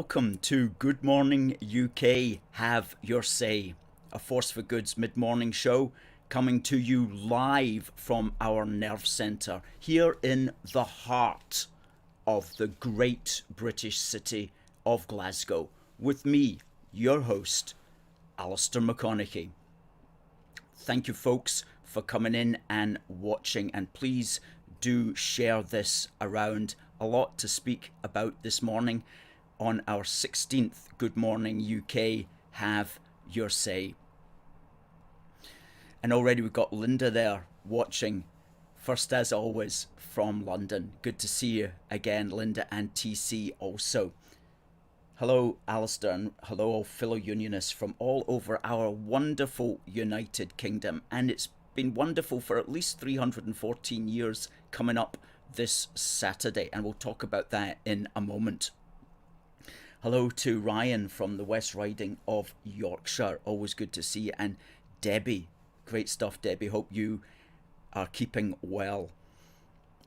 welcome to Good Morning UK, Have Your Say, a Force for Good's mid-morning show coming to you live from our nerve centre here in the heart of the great British city of Glasgow, with me, your host, Alistair McConaughey. Thank you folks for coming in and watching, and please do share this around. A lot to speak about this morning on our 16th Good Morning UK, Have Your Say. And already we've got Linda there watching, first as always from London. Good to see you again, Linda, and TC also. Hello, Alistair, and hello all fellow Unionists from all over our wonderful United Kingdom. And it's been wonderful for at least 314 years coming up this Saturday, and we'll talk about that in a moment. Hello to Ryan from the West Riding of Yorkshire. Always good to see you. And Debbie. Great stuff, Debbie. Hope you are keeping well.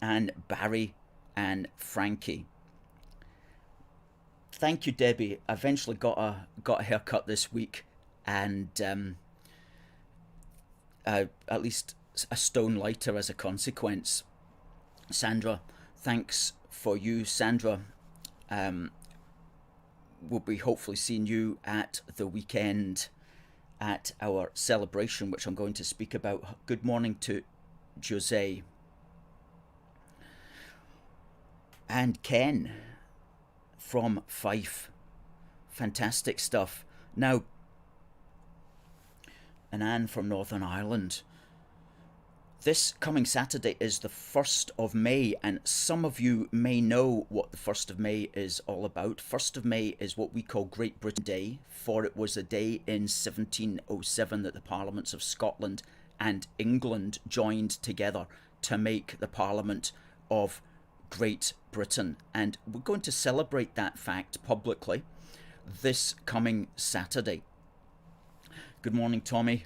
And Barry and Frankie. Thank you, Debbie. I eventually got a haircut this week, and at least a stone lighter as a consequence. Sandra, thanks for you. Sandra, we'll be hopefully seeing you at the weekend at our celebration, which I'm going to speak about. Good morning to Jose. And Ken from Fife. Fantastic stuff. Now, and Anne from Northern Ireland. This coming Saturday is the 1st of May, and some of you may know what the 1st of May is all about. 1st of May is what we call Great Britain Day, for it was a day in 1707 that the Parliaments of Scotland and England joined together to make the Parliament of Great Britain. And we're going to celebrate that fact publicly this coming Saturday. Good morning, Tommy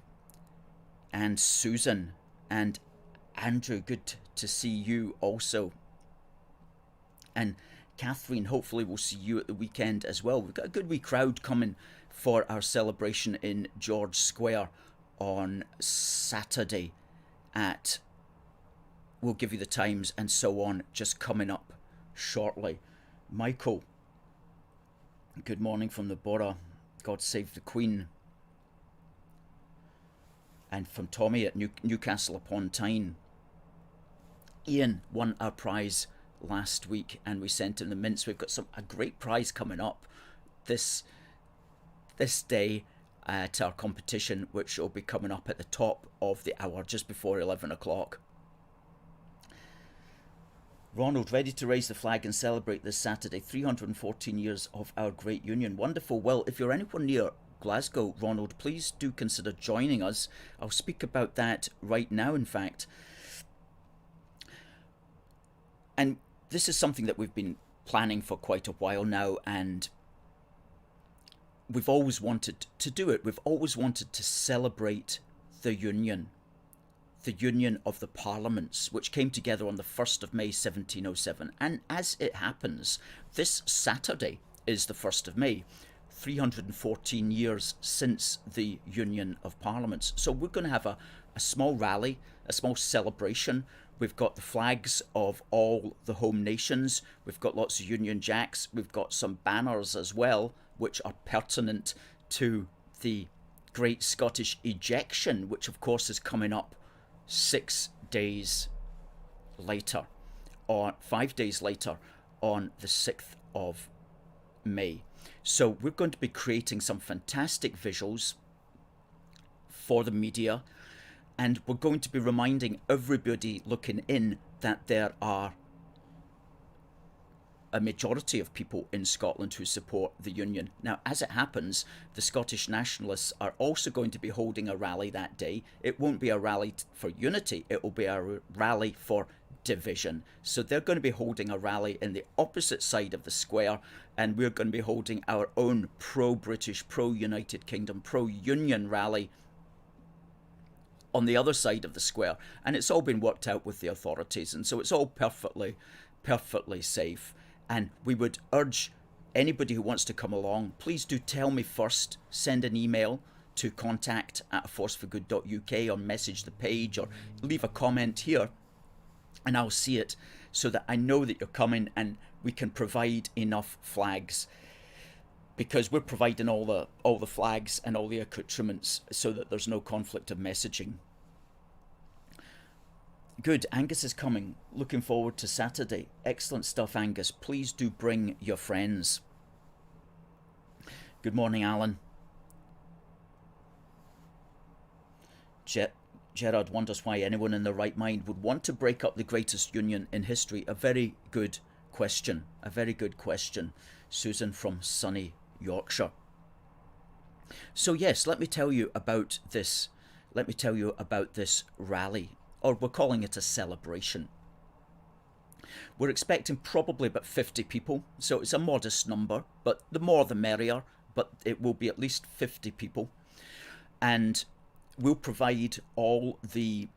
and Susan. And Andrew, good to see you also. And Catherine, hopefully we'll see you at the weekend as well. We've got a good wee crowd coming for our celebration in George Square on Saturday at, we'll give you the times and so on, just coming up shortly. Michael, good morning from the Borough. God save the Queen. And from Tommy at Newcastle upon Tyne. Ian won our prize last week, and we sent him the mints. We've got a great prize coming up this day at our competition, which will be coming up at the top of the hour, just before 11 o'clock. Ronald, ready to raise the flag and celebrate this Saturday, 314 years of our great union. Wonderful. Well, if you're anywhere near Glasgow, Ronald, please do consider joining us. I'll speak about that right now, in fact. And this is something that we've been planning for quite a while now, and we've always wanted to do it. We've always wanted to celebrate the union of the Parliaments, which came together on the 1st of May 1707. And as it happens, this Saturday is the 1st of May. 314 years since the Union of Parliaments. So we're going to have a small rally, a small celebration. We've got the flags of all the home nations. We've got lots of Union Jacks. We've got some banners as well, which are pertinent to the Great Scottish Ejection, which of course is coming up 6 days later, or 5 days later, on the 6th of May. So we're going to be creating some fantastic visuals for the media, and we're going to be reminding everybody looking in that there are a majority of people in Scotland who support the Union. Now, as it happens, the Scottish Nationalists are also going to be holding a rally that day. It won't be a rally for unity, it will be a rally for division. So they're going to be holding a rally in the opposite side of the square, and we're going to be holding our own pro-British, pro-United Kingdom, pro-Union rally on the other side of the square. And it's all been worked out with the authorities, and so it's all perfectly safe. And we would urge anybody who wants to come along, please do tell me first. Send an email to contact@aforceforgood.uk, or message the page, or leave a comment here, and I'll see it, so that I know that you're coming and we can provide enough flags, because we're providing all the flags and all the accoutrements, so that there's no conflict of messaging. Good, Angus is coming. Looking forward to Saturday. Excellent stuff, Angus. Please do bring your friends. Good morning, Alan. Gerard wonders why anyone in their right mind would want to break up the greatest union in history. A very good question. A very good question. Susan from sunny Yorkshire. So yes, let me tell you about this. Let me tell you about this rally, or we're calling it a celebration. We're expecting probably about 50 people, so it's a modest number, but the more the merrier, but it will be at least 50 people. And we'll provide all the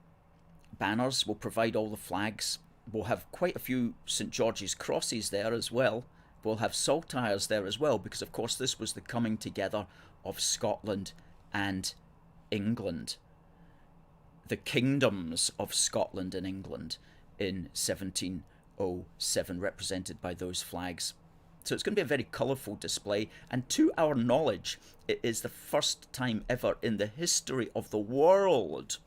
banners, we'll provide all the flags, we'll have quite a few St George's crosses there as well, we'll have saltires there as well, because of course this was the coming together of Scotland and England, the kingdoms of Scotland and England in 1707, represented by those flags. So it's going to be a very colourful display, and to our knowledge, it is the first time ever in the history of the world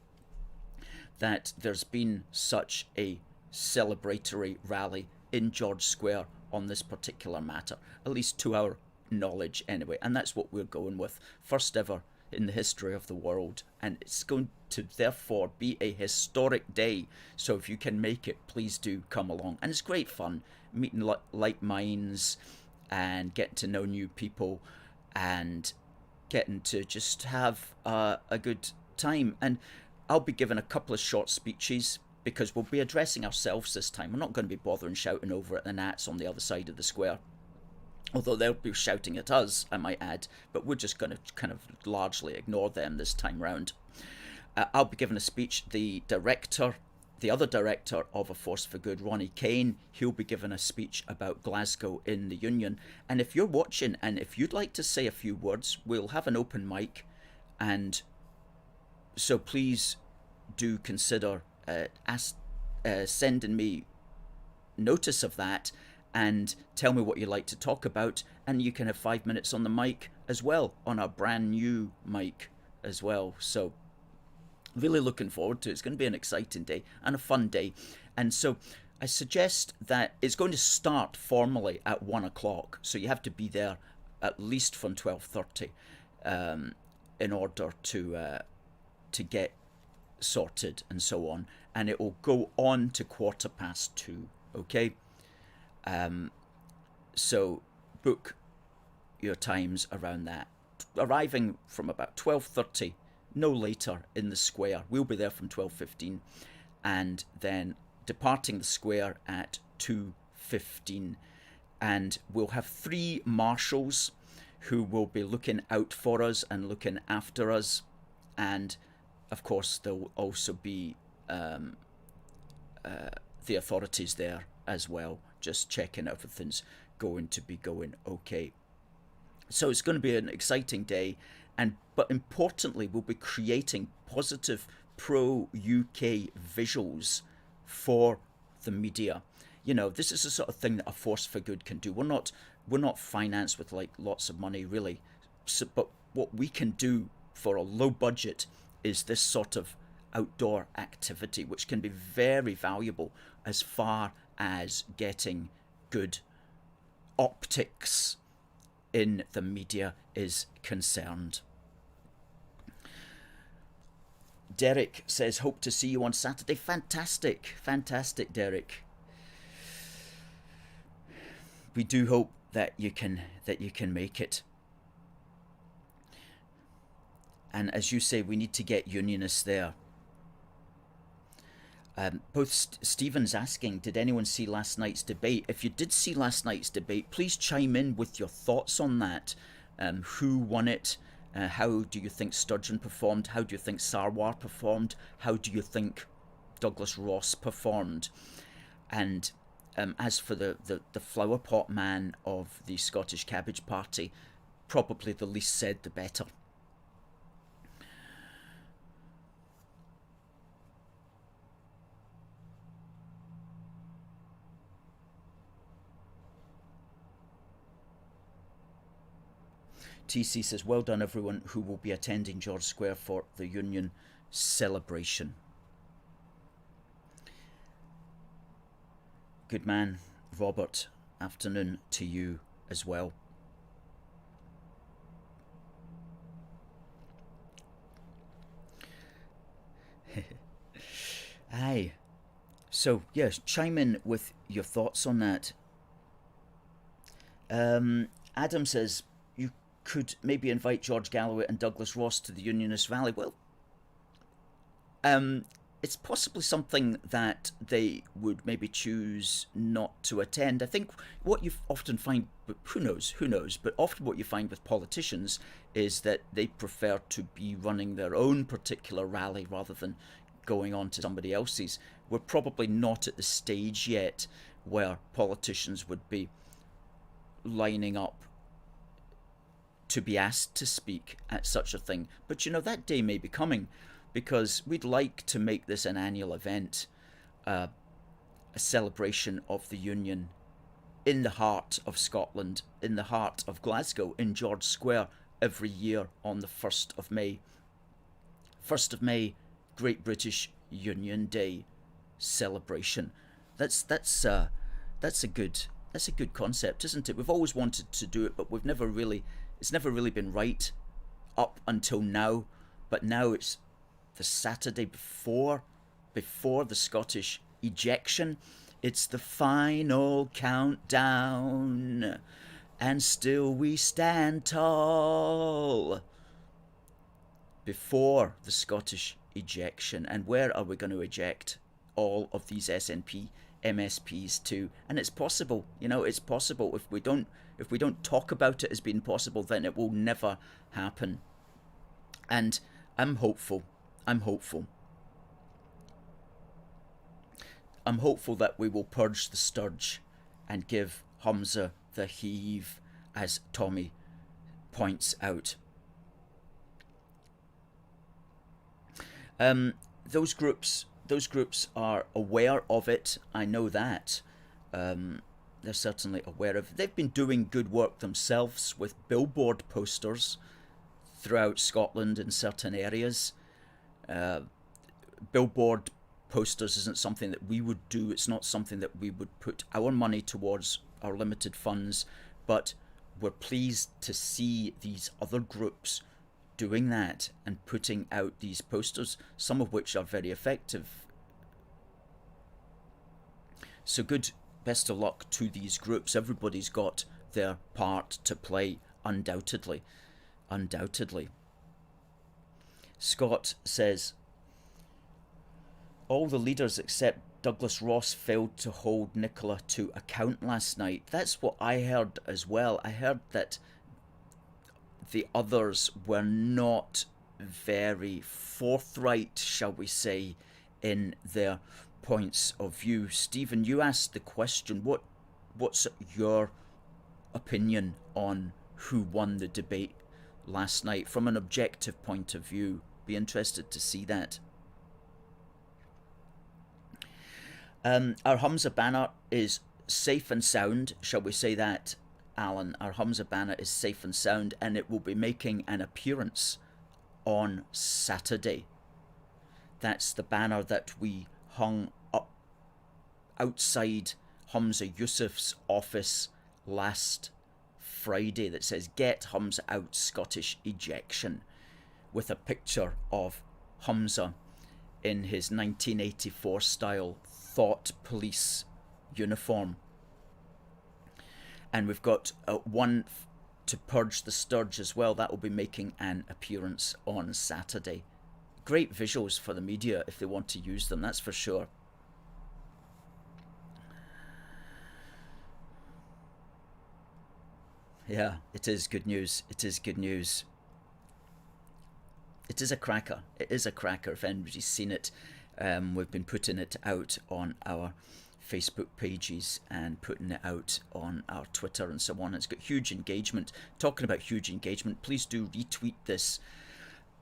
that there's been such a celebratory rally in George Square on this particular matter, at least to our knowledge anyway, and that's what we're going with. First ever in the history of the world, and it's going to therefore be a historic day. So if you can make it, please do come along. And it's great fun, meeting like minds and getting to know new people and getting to just have a good time. And I'll be giving a couple of short speeches, because we'll be addressing ourselves this time. We're not going to be bothering shouting over at the Nats on the other side of the square, although they'll be shouting at us, I might add, but we're just going to kind of largely ignore them this time round. I'll be giving a speech. The other director of A Force for Good, Ronnie Kane, he'll be giving a speech about Glasgow in the Union. And if you're watching and if you'd like to say a few words, we'll have an open mic, and so please do consider sending me notice of that, and tell me what you'd like to talk about, and you can have 5 minutes on the mic as well, on our brand new mic as well. So really looking forward to it. It's going to be an exciting day and a fun day. And so I suggest that it's going to start formally at 1 o'clock, so you have to be there at least from 12:30 in order to get sorted and so on, and it will go on to 2:15, okay? So book your times around that. Arriving from about 12:30, no later, in the square. We'll be there from 12:15, and then departing the square at 2:15. And we'll have 3 marshals who will be looking out for us and looking after us. And of course, there will also be the authorities there as well, just checking everything's going to be going okay. So it's going to be an exciting day, but importantly, we'll be creating positive pro-UK visuals for the media. You know, this is the sort of thing that A Force for Good can do. We're not financed with like lots of money really, but what we can do for a low budget is this sort of outdoor activity, which can be very valuable as far as getting good optics in the media is concerned. Derek says, hope to see you on Saturday. Fantastic, Derek. We do hope that you can make it. And as you say, we need to get Unionists there. Both Stephen's asking, did anyone see last night's debate? If you did see last night's debate, please chime in with your thoughts on that. Who won it? How do you think Sturgeon performed? How do you think Sarwar performed? How do you think Douglas Ross performed? And As for the flower pot man of the Scottish Cabbage Party, probably the least said the better. TC says, well done everyone who will be attending George Square for the Union celebration. Good man, Robert. Afternoon to you as well. Aye. So, yes, chime in with your thoughts on that. Adam says, you could maybe invite George Galloway and Douglas Ross to the Unionist rally. Well, it's possibly something that they would maybe choose not to attend. I think what you often find, but who knows, but often what you find with politicians is that they prefer to be running their own particular rally rather than going on to somebody else's. We're probably not at the stage yet where politicians would be lining up to be asked to speak at such a thing. But you know, that day may be coming, because we'd like to make this an annual event, a celebration of the Union in the heart of Scotland, in the heart of Glasgow, in George Square, every year on the 1st of May. 1st of May, Great British Union Day celebration. That's a good concept, isn't it? We've always wanted to do it, but it's never really been right up until now. But now it's the Saturday before the Scottish ejection. It's the final countdown, and still we stand tall. Before the Scottish ejection. And where are we going to eject all of these SNP MSPs to? And it's possible, it's possible. If we don't talk about it as being possible, then it will never happen. And I'm hopeful that we will purge the sturge and give Humza the heave, as Tommy points out. Those groups are aware of it. I know that. They're certainly aware of it. They've been doing good work themselves with billboard posters throughout Scotland in certain areas. Billboard posters isn't something that we would do. It's not something that we would put our money towards, our limited funds, but we're pleased to see these other groups doing that and putting out these posters, some of which are very effective. So good, best of luck to these groups. Everybody's got their part to play, undoubtedly. Scott says, all the leaders except Douglas Ross failed to hold Nicola to account last night. That's what I heard as well. I heard that the others were not very forthright, shall we say, in their points of view. Stephen, you asked the question, what's your opinion on who won the debate last night from an objective point of view? Be interested to see that. Our Humza banner is safe and sound, shall we say that, Alan? Our Humza banner is safe and sound, and it will be making an appearance on Saturday. That's the banner that we hung up outside Humza Yousaf's office last Friday that says, "Get Humza out, Scottish ejection," with a picture of Humza in his 1984 style Thought Police uniform. And we've got one to purge the sturge as well. That will be making an appearance on Saturday. Great visuals for the media if they want to use them, that's for sure. Yeah, it is good news. It is good news. It is a cracker. It is a cracker if anybody's seen it. We've been putting it out on our Facebook pages and putting it out on our Twitter and so on. It's got huge engagement. Talking about huge engagement, please do retweet this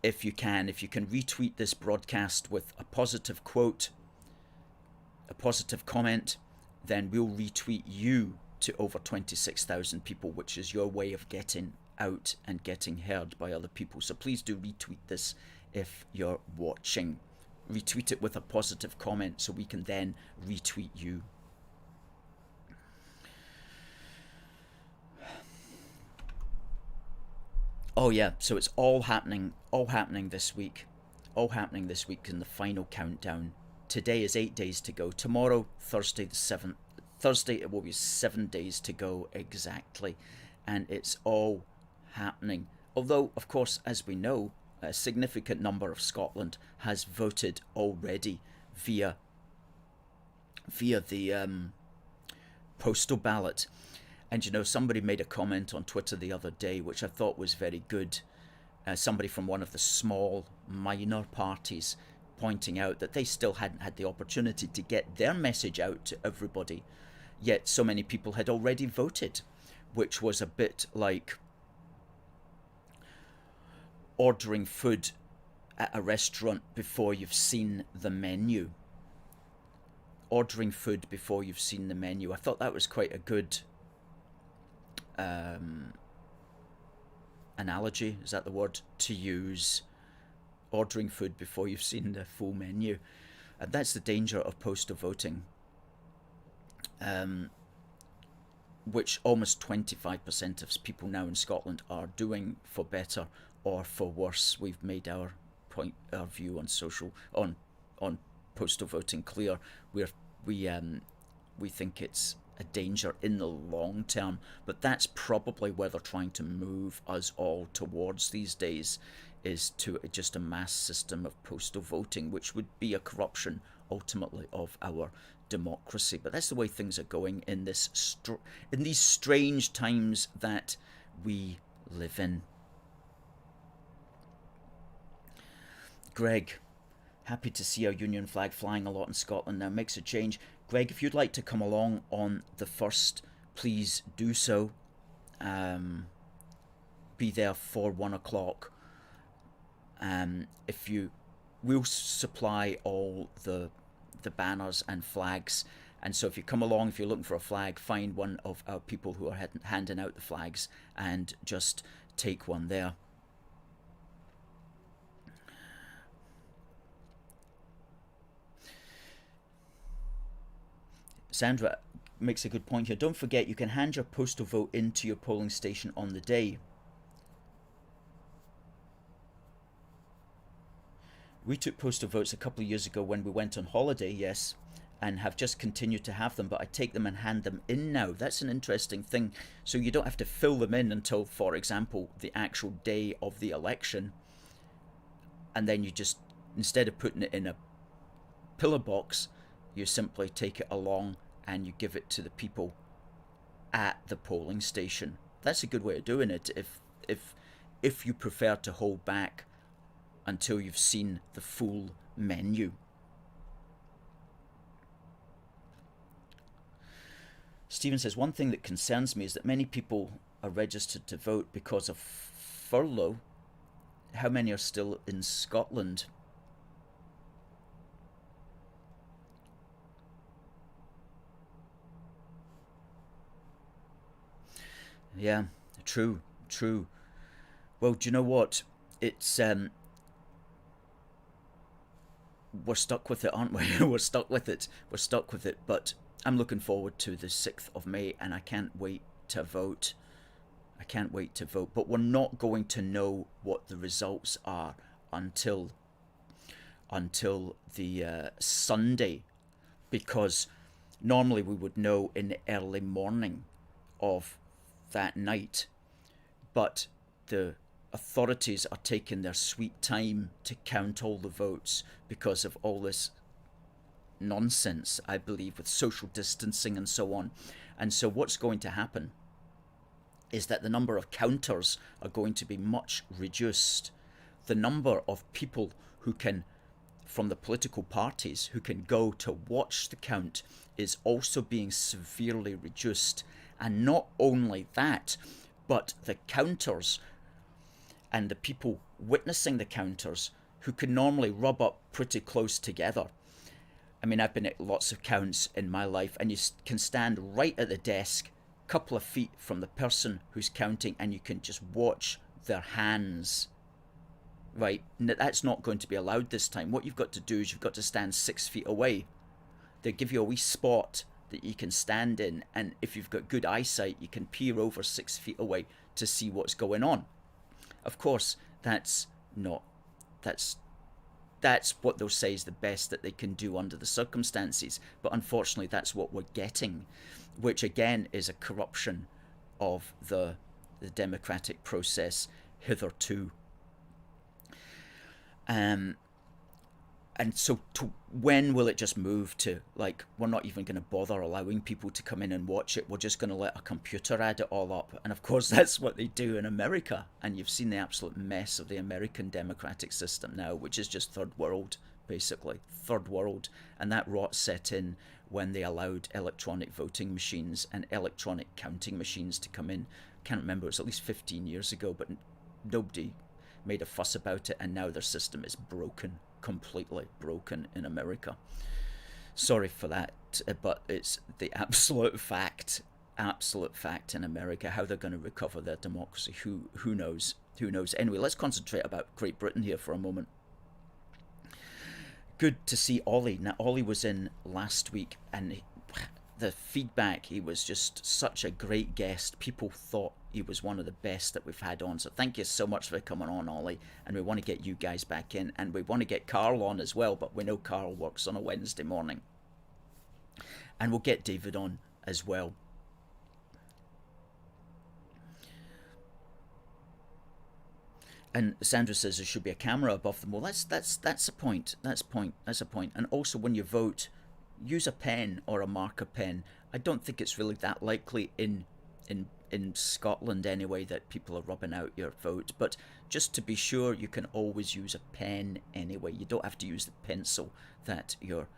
if you can. If you can retweet this broadcast with a positive quote, a positive comment, then we'll retweet you to over 26,000 people, which is your way of getting out and getting heard by other people. So please do retweet this if you're watching. Retweet it with a positive comment so we can then retweet you. Oh yeah, so it's all happening this week. All happening this week in the final countdown. Today is 8 days to go. Tomorrow, Thursday the 7th, Thursday it will be 7 days to go exactly. And it's all happening. Although, of course, as we know, a significant number of Scotland has voted already via the postal ballot. And you know, somebody made a comment on Twitter the other day, which I thought was very good. Somebody from one of the small minor parties pointing out that they still hadn't had the opportunity to get their message out to everybody, yet so many people had already voted, which was a bit like ordering food at a restaurant before you've seen the menu. Ordering food before you've seen the menu. I thought that was quite a good analogy, is that the word to use? Ordering food before you've seen the full menu. And that's the danger of postal voting, which almost 25% of people now in Scotland are doing, for better or for worse. We've made our view on postal voting clear. We think it's a danger in the long term, but that's probably where they're trying to move us all towards these days, is to just a mass system of postal voting, which would be a corruption ultimately of our democracy. But that's the way things are going in these strange times that we live in. Greg, happy to see our Union flag flying a lot in Scotland now. Makes a change. Greg, if you'd like to come along on the 1st, please do so. Be there for 1 o'clock. We'll supply all the banners and flags, and so if you come along, if you're looking for a flag, find one of our people who are handing out the flags and just take one there. Sandra makes a good point here. Don't forget, you can hand your postal vote into your polling station on the day. We took postal votes a couple of years ago when we went on holiday, yes, and have just continued to have them, but I take them and hand them in now. That's an interesting thing. So you don't have to fill them in until, for example, the actual day of the election. And then you just, instead of putting it in a pillar box, you simply take it along and you give it to the people at the polling station. That's a good way of doing it if you prefer to hold back until you've seen the full menu. Stephen says, one thing that concerns me is that many people are registered to vote because of furlough. How many are still in Scotland? Yeah, true. Well, do you know what? It's we're stuck with it, aren't we? We're stuck with it. But I'm looking forward to the 6th of May, and I can't wait to vote. But we're not going to know what the results are until the Sunday, because normally we would know in the early morning of that night, but the authorities are taking their sweet time to count all the votes because of all this nonsense, I believe, with social distancing and so on. And so what's going to happen is that the number of counters are going to be much reduced. The number of people who can from the political parties who can go to watch the count is also being severely reduced. And not only that, but the counters and the people witnessing the counters who can normally rub up pretty close together. I mean, I've been at lots of counts in my life, and you can stand right at the desk, couple of feet from the person who's counting, and you can just watch their hands. Right, that's not going to be allowed this time. What you've got to do is you've got to stand 6 feet away. They give you a wee spot that you can stand in, and if you've got good eyesight, you can peer over 6 feet away to see what's going on. Of course, that's what they'll say is the best that they can do under the circumstances, but unfortunately that's what we're getting, which again is a corruption of the democratic process hitherto. And so when will it just move to, like, we're not even going to bother allowing people to come in and watch it, we're just going to let a computer add it all up? And of course that's what they do in America, and you've seen the absolute mess of the American democratic system now, which is just third world, basically third world. And that rot set in when they allowed electronic voting machines and electronic counting machines to come in. Can't remember, it was at least 15 years ago, but nobody made a fuss about it, and now their system is broken, completely broken in America. Sorry for that, but it's the absolute fact in America. How they're going to recover their democracy, who knows? Anyway, let's concentrate about Great Britain here for a moment. Good to see Ollie. Now, Ollie was in last week, and the feedback, he was just such a great guest. People thought he was one of the best that we've had on. So thank you so much for coming on, Ollie. And we want to get you guys back in. And we want to get Carl on as well, but we know Carl works on a Wednesday morning. And we'll get David on as well. And Sandra says there should be a camera above them. Well, that's a point. That's a point. And also, when you vote, use a pen or a marker pen. I don't think it's really that likely in Scotland anyway that people are rubbing out your vote, but just to be sure, you can always use a pen anyway. You don't have to use the pencil that you're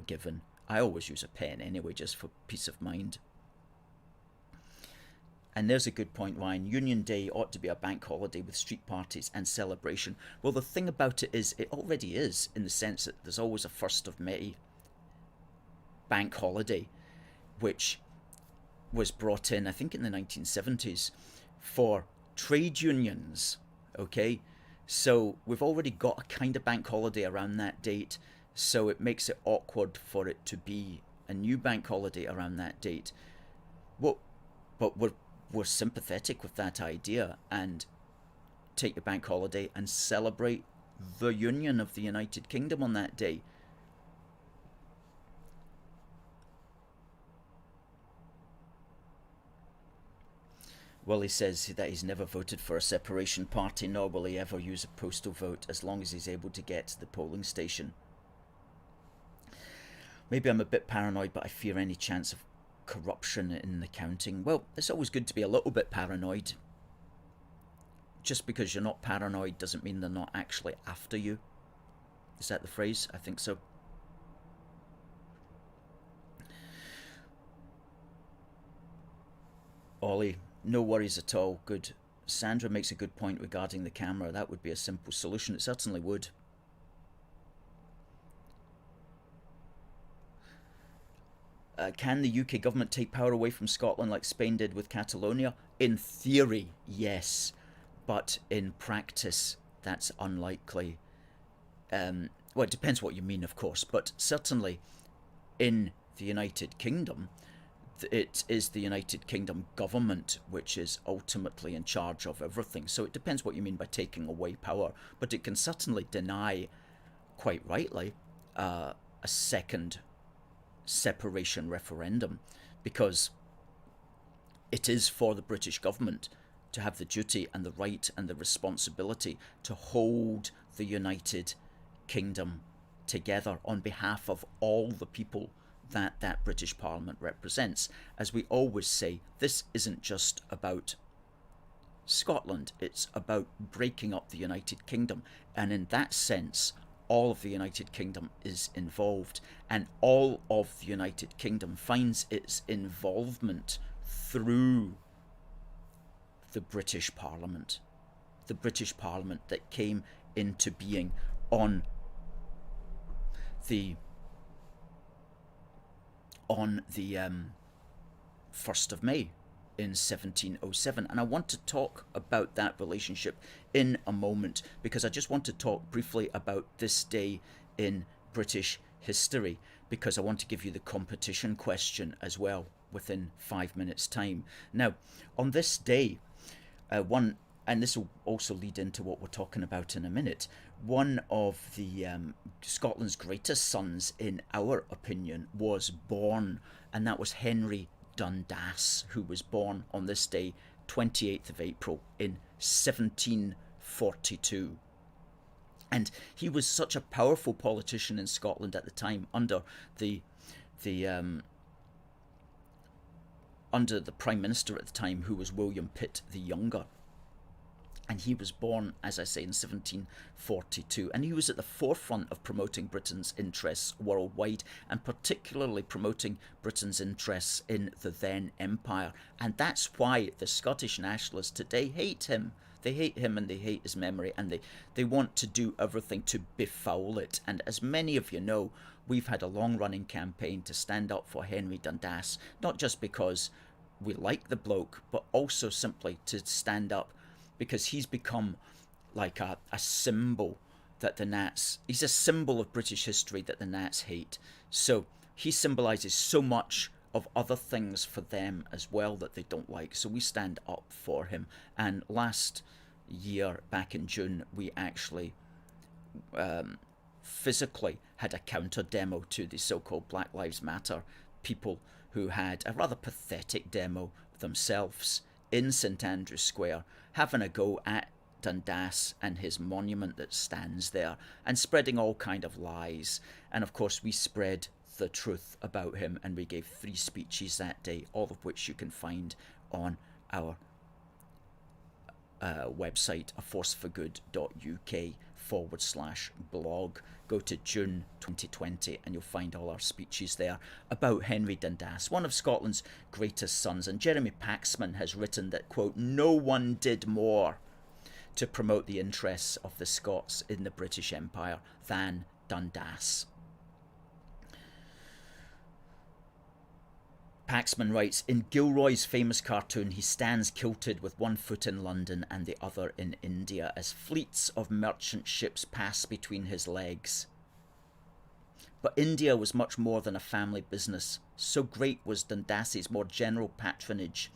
given. I always use a pen anyway, just for peace of mind. And there's a good point, Ryan. Union Day ought to be a bank holiday with street parties and celebration. Well, the thing about it is, it already is, in the sense that there's always a 1st of May bank holiday, which was brought in, I think, in the 1970s for trade unions. Okay, so we've already got a kind of bank holiday around that date, so it makes it awkward for it to be a new bank holiday around that date. Well, but we're sympathetic with that idea, and take your bank holiday and celebrate the Union of the United Kingdom on that day. Well, he says that he's never voted for a separation party, nor will he ever use a postal vote as long as he's able to get to the polling station. Maybe I'm a bit paranoid, but I fear any chance of corruption in the counting. Well, it's always good to be a little bit paranoid. Just because you're not paranoid doesn't mean they're not actually after you. Is that the phrase? I think so. Ollie, no worries at all. Good. Sandra makes a good point regarding the camera. That would be a simple solution. It certainly would. Can the UK government take power away from Scotland like Spain did with Catalonia? In theory, yes. But in practice, that's unlikely. Well, it depends what you mean, of course. But certainly in the United Kingdom, it is the United Kingdom government which is ultimately in charge of everything. So it depends what you mean by taking away power. But it can certainly deny, quite rightly, a second separation referendum, because it is for the British government to have the duty and the right and the responsibility to hold the United Kingdom together on behalf of all the people that British Parliament represents. As we always say, this isn't just about Scotland, it's about breaking up the United Kingdom, and in that sense, all of the United Kingdom is involved, and all of the United Kingdom finds its involvement through the British Parliament. The British Parliament that came into being on the 1st of May in 1707, and I want to talk about that relationship in a moment, because I just want to talk briefly about this day in British history, because I want to give you the competition question as well within 5 minutes time. Now, on this day, and this will also lead into what we're talking about in a minute, one of the Scotland's greatest sons, in our opinion, was born, and that was Henry Dundas, who was born on this day, 28th of April in 1742. And he was such a powerful politician in Scotland at the time, under the Prime Minister at the time, who was William Pitt the Younger. And he was born, as I say, in 1742. And he was at the forefront of promoting Britain's interests worldwide, and particularly promoting Britain's interests in the then empire. And that's why the Scottish nationalists today hate him. They hate him and they hate his memory, and they want to do everything to befoul it. And as many of you know, we've had a long-running campaign to stand up for Henry Dundas, not just because we like the bloke, but also simply to stand up because he's become like a symbol that the Nats, he's a symbol of British history that the Nats hate. So he symbolises so much of other things for them as well that they don't like. So we stand up for him. And last year, back in June, we actually physically had a counter demo to the so-called Black Lives Matter people, who had a rather pathetic demo themselves in St Andrew's Square, having a go at Dundas and his monument that stands there, and spreading all kind of lies. And of course we spread the truth about him, and we gave 3 speeches that day, all of which you can find on our website, aforceforgood.uk/blog. Go to June 2020 and you'll find all our speeches there about Henry Dundas, one of Scotland's greatest sons. And Jeremy Paxman has written that, quote, "No one did more to promote the interests of the Scots in the British Empire than Dundas." Paxman writes, "In Gilroy's famous cartoon, he stands kilted with one foot in London and the other in India, as fleets of merchant ships pass between his legs. But India was much more than a family business. So great was Dundas's more general patronage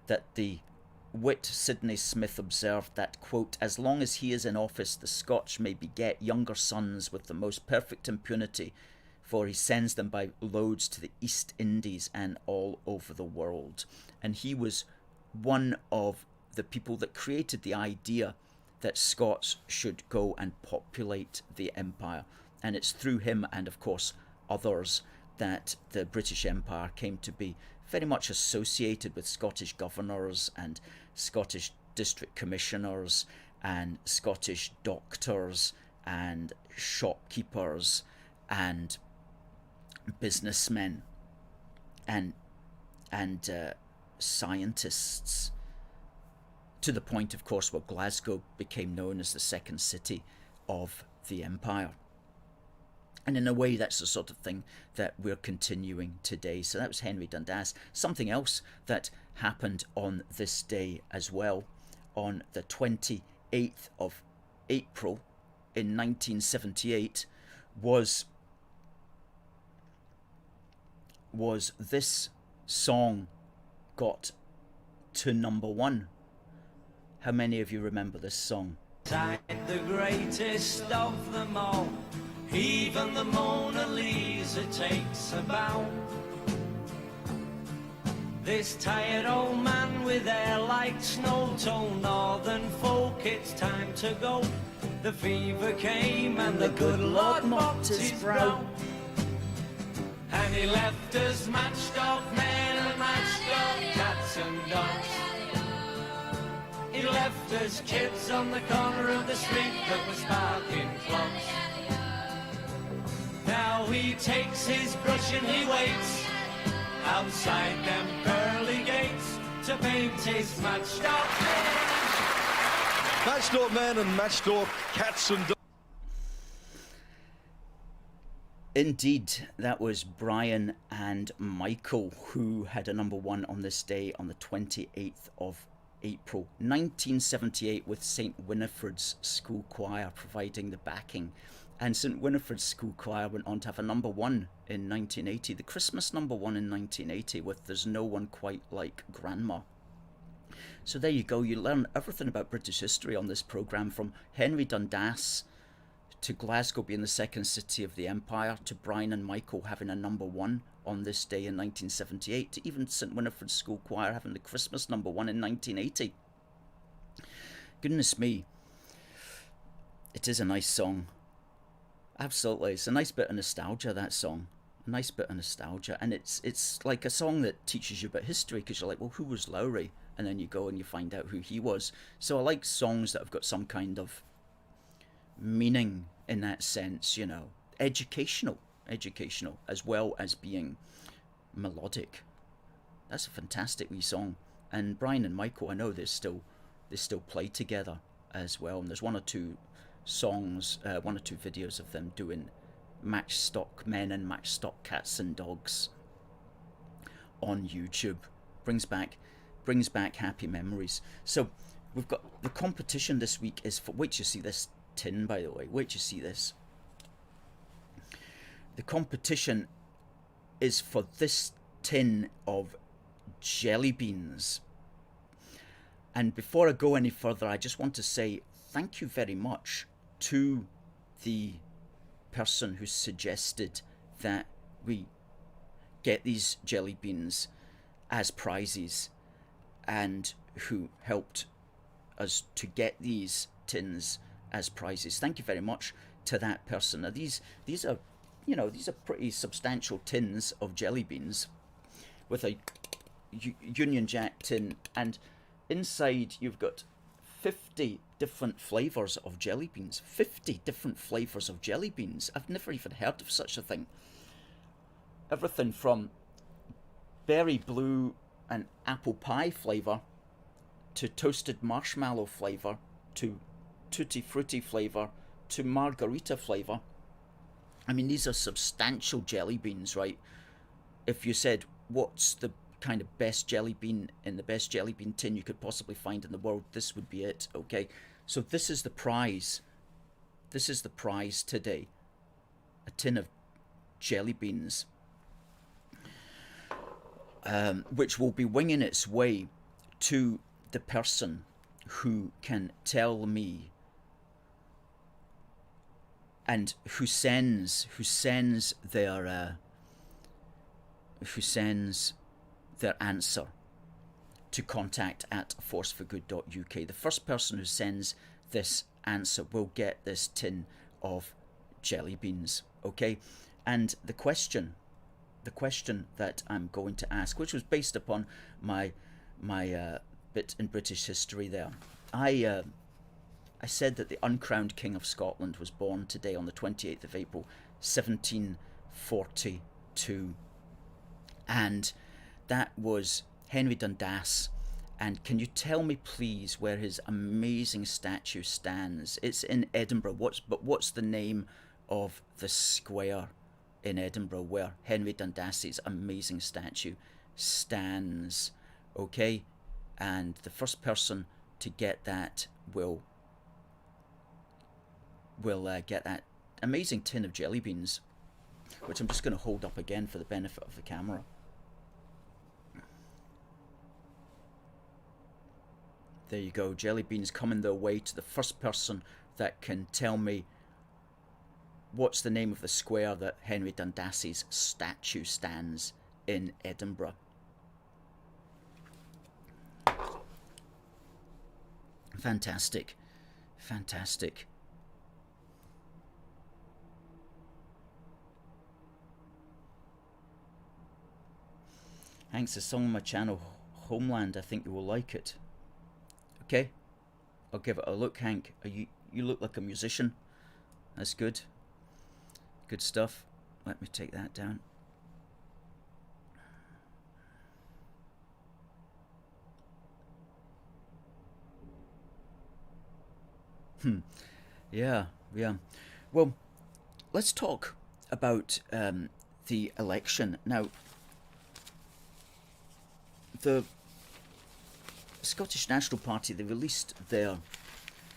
that the wit Sidney Smith observed that, quote, 'As long as he is in office, the Scotch may beget younger sons with the most perfect impunity, for he sends them by loads to the East Indies and all over the world.'" And he was one of the people that created the idea that Scots should go and populate the empire. And it's through him and, of course, others that the British Empire came to be very much associated with Scottish governors and Scottish district commissioners and Scottish doctors and shopkeepers and businessmen and scientists, to the point, of course, where Glasgow became known as the second city of the empire. And in a way, that's the sort of thing that we're continuing today. So that was Henry Dundas. Something else that happened on this day as well, on the 28th of April in 1978, was this song got to #1. How many of you remember this song? The greatest of them all, even the Mona Lisa takes a bow. This tired old man with hair like snow told northern folk it's time to go. The fever came and the good Lord mopped his brow. And he left us matched up men and matched up cats and dogs. He left us kids on the corner of the street that were sparking clocks. Now he takes his brush and he waits outside them pearly gates to paint his matchstock men. Matchstock men and matchstock cats and dogs. Indeed, that was Brian and Michael, who had a number one on this day on the 28th of April 1978, with St Winifred's School Choir providing the backing. And St Winifred's School Choir went on to have a number one in 1980, the Christmas number one in 1980, with There's No One Quite Like Grandma. So there you go, you learn everything about British history on this programme, from Henry Dundas to Glasgow being the second city of the empire, to Brian and Michael having a number one on this day in 1978, to even St Winifred's School Choir having the Christmas number one in 1980. Goodness me, it is a nice song. Absolutely, it's a nice bit of nostalgia, that song. A nice bit of nostalgia, and it's like a song that teaches you about history, because you're like, well, who was Lowry? And then you go and you find out who he was. So I like songs that have got some kind of meaning in that sense, you know, educational, as well as being melodic. That's a fantastic wee song. And Brian and Michael, I know they still play together as well, and there's one or two songs, one or two videos of them doing matchstock men and matchstock cats and dogs on YouTube. Brings back happy memories. So we've got the competition this week is for, wait till you see this tin, by the way, wait till you see this. The competition is for this tin of jelly beans. And before I go any further, I just want to say thank you very much to the person who suggested that we get these jelly beans as prizes, and who helped us to get these tins as prizes. Thank you very much to that person. Now these are, you know, these are pretty substantial tins of jelly beans with a Union Jack tin, and inside you've got 50 different flavours of jelly beans. 50 different flavours of jelly beans. I've never even heard of such a thing. Everything from berry blue and apple pie flavour, to toasted marshmallow flavour, to tutti frutti flavour, to margarita flavour. I mean, these are substantial jelly beans, right? If you said, what's the kind of best jelly bean in the best jelly bean tin you could possibly find in the world, this would be it, okay? So this is the prize. This is the prize today. A tin of jelly beans, which will be winging its way to the person who can tell me and who sends their answer to contact@forceforgood.uk. The first person who sends this answer will get this tin of jelly beans, okay? And the question that I'm going to ask, which was based upon my bit in British history there, I said that the uncrowned King of Scotland was born today on the 28th of April 1742, and that was Henry Dundas. And can you tell me please where his amazing statue stands? It's in Edinburgh. What's the name of the square in Edinburgh where Henry Dundas's amazing statue stands? Okay, and the first person to get that will get that amazing tin of jelly beans, which I'm just going to hold up again for the benefit of the camera. There you go, jelly beans coming their way to the first person that can tell me what's the name of the square that Henry Dundas's statue stands in Edinburgh. Fantastic. Fantastic. Thanks, a song on my channel, Homeland. I think you will like it. Okay, I'll give it a look. Hank, you look like a musician. That's good. Good stuff. Let me take that down. Yeah. Well, let's talk about the election. Now, the Scottish National Party, they released their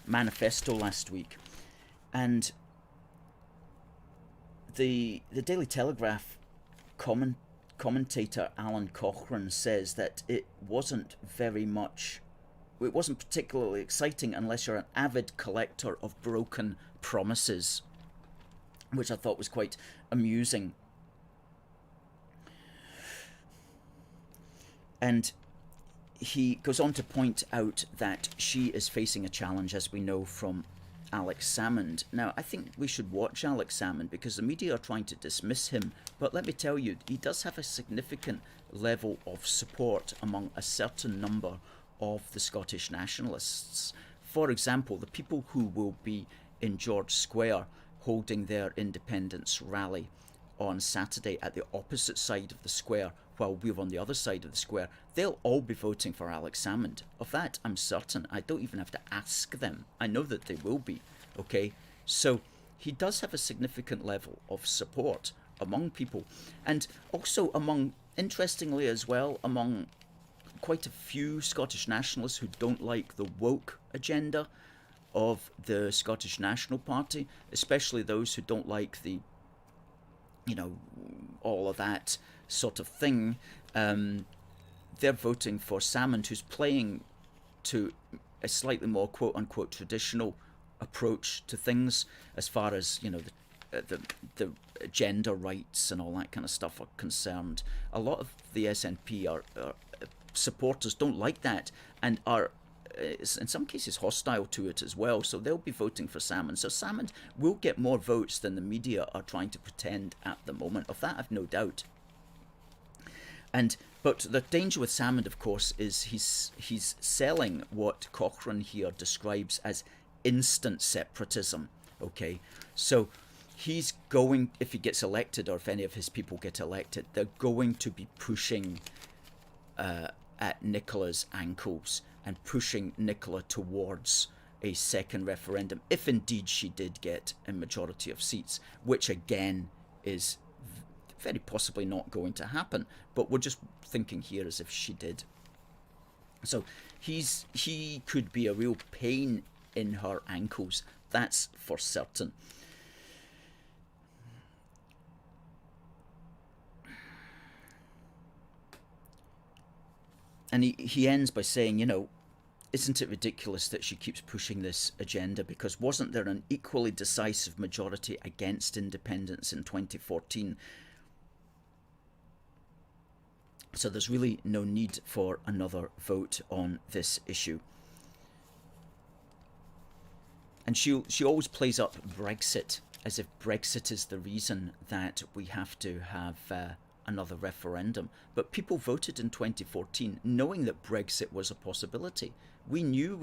manifesto last week, and the Daily Telegraph commentator Alan Cochrane says that it wasn't particularly exciting unless you're an avid collector of broken promises, which I thought was quite amusing. And he goes on to point out that she is facing a challenge, as we know, from Alex Salmond. Now, I think we should watch Alex Salmond because the media are trying to dismiss him, but let me tell you, he does have a significant level of support among a certain number of the Scottish nationalists. For example, the people who will be in George Square holding their independence rally on Saturday at the opposite side of the square while we're on the other side of the square, they'll all be voting for Alex Salmond. Of that, I'm certain. I don't even have to ask them. I know that they will be, okay? So he does have a significant level of support among people, and also among, interestingly as well, among quite a few Scottish nationalists who don't like the woke agenda of the Scottish National Party, especially those who don't like the, all of that sort of thing. They're voting for Salmond, who's playing to a slightly more quote-unquote traditional approach to things as far as, the gender rights and all that kind of stuff are concerned. A lot of the SNP are supporters don't like that and are in some cases hostile to it as well, so they'll be voting for Salmond. So Salmond will get more votes than the media are trying to pretend at the moment. Of that I've no doubt. But the danger with Salmond, of course, is he's selling what Cochrane here describes as instant separatism. Okay, so he's going, if he gets elected or if any of his people get elected, they're going to be pushing at Nicola's ankles and pushing Nicola towards a second referendum, if indeed she did get a majority of seats, which again is very possibly not going to happen, but we're just thinking here as if she did. So he could be a real pain in her ankles, that's for certain. And he ends by saying, isn't it ridiculous that she keeps pushing this agenda, because wasn't there an equally decisive majority against independence in 2014? So there's really no need for another vote on this issue. And she always plays up Brexit as if Brexit is the reason that we have to have another referendum. But people voted in 2014 knowing that Brexit was a possibility. We knew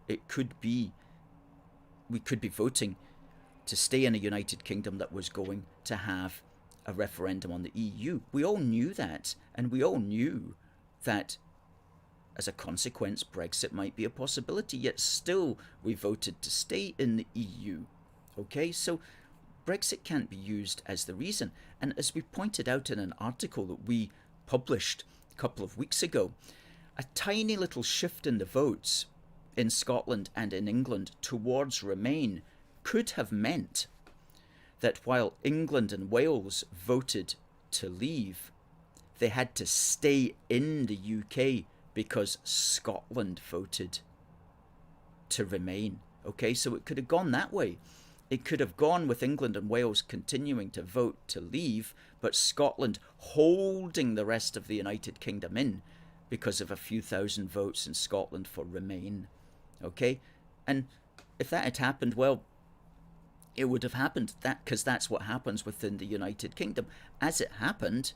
we could be voting to stay in a United Kingdom that was going to have a referendum on the EU. We all knew that, and we all knew that as a consequence Brexit might be a possibility, yet still we voted to stay in the EU. Okay, so Brexit can't be used as the reason. And as we pointed out in an article that we published a couple of weeks ago, a tiny little shift in the votes in Scotland and in England towards Remain could have meant that while England and Wales voted to leave, they had to stay in the UK because Scotland voted to remain. Okay, so it could have gone that way. It could have gone with England and Wales continuing to vote to leave, but Scotland holding the rest of the United Kingdom in because of a few thousand votes in Scotland for Remain. Okay, and if that had happened, well, it would have happened, because that's what happens within the United Kingdom. As it happened,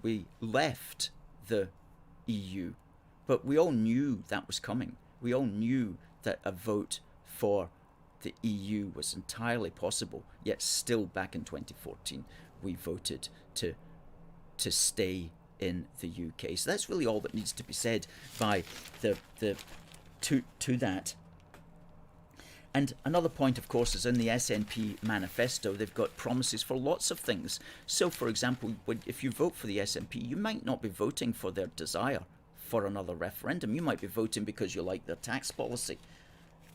we left the EU, but we all knew that was coming. We all knew that a vote for the EU was entirely possible, yet still back in 2014 we voted to stay in the UK. So that's really all that needs to be said by to that. And another point, of course, is in the SNP manifesto, they've got promises for lots of things. So, for example, if you vote for the SNP, you might not be voting for their desire for another referendum. You might be voting because you like their tax policy,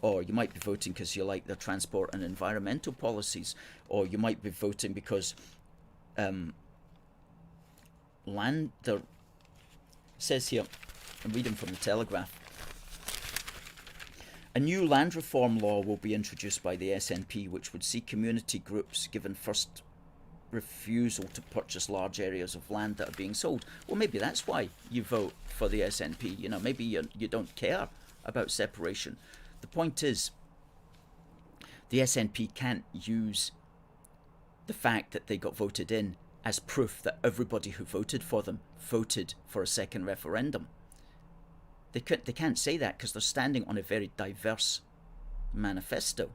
or you might be voting because you like their transport and environmental policies, or you might be voting because land, there says here, I'm reading from the Telegraph, a new land reform law will be introduced by the SNP, which would see community groups given first refusal to purchase large areas of land that are being sold. Well, maybe that's why you vote for the SNP. You know, maybe you don't care about separation. The point is, the SNP can't use the fact that they got voted in as proof that everybody who voted for them voted for a second referendum. They can't say that because they're standing on a very diverse manifesto.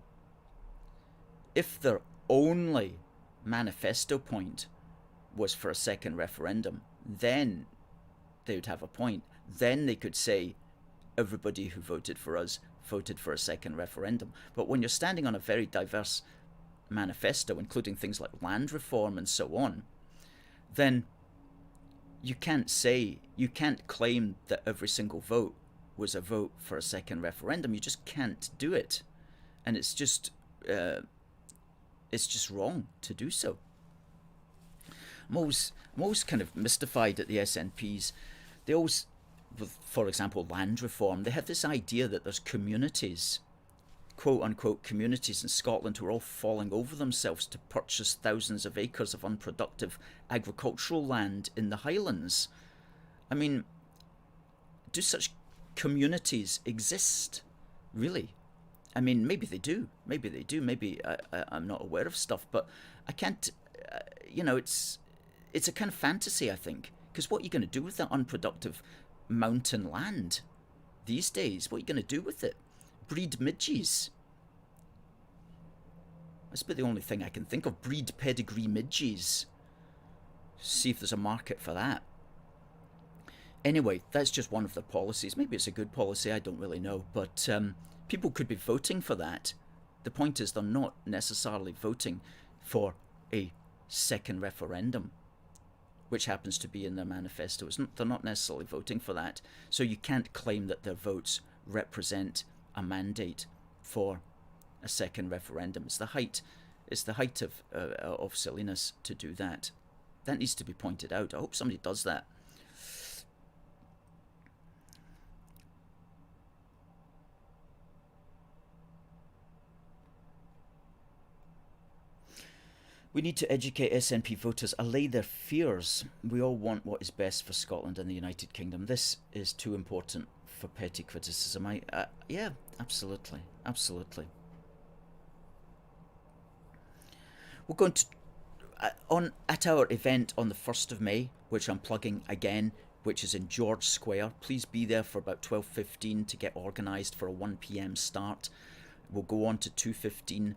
If their only manifesto point was for a second referendum, then they would have a point. Then they could say everybody who voted for us voted for a second referendum. But when you're standing on a very diverse manifesto, including things like land reform and so on, then you can't claim that every single vote was a vote for a second referendum. You just can't do it, and it's just wrong to do so. I'm always kind of mystified at the SNPs. They always, with, for example, land reform, they have this idea that there's communities, quote unquote communities in Scotland, who are all falling over themselves to purchase thousands of acres of unproductive agricultural land in the Highlands. I mean, do such communities exist, really? I mean, maybe they do. Maybe I'm not aware of stuff, but I can't. It's a kind of fantasy, I think, because what are you going to do with that unproductive mountain land these days? What are you going to do with it? Breed midges. That's about the only thing I can think of. Breed pedigree midges. See if there's a market for that. Anyway, that's just one of the policies. Maybe it's a good policy, I don't really know. But people could be voting for that. The point is, they're not necessarily voting for a second referendum, which happens to be in their manifesto. They're not necessarily voting for that. So you can't claim that their votes represent a mandate for a second referendum. It's the height of silliness to do that. That needs to be pointed out. I hope somebody does that. We need to educate SNP voters, allay their fears. We all want what is best for Scotland and the United Kingdom. This is too important for petty criticism. Yeah, absolutely. We're going to at our event on the 1st of May, which I'm plugging again, which is in George Square. Please be there for about 12:15 to get organised for a 1 p.m. start. We'll go on to 2:15.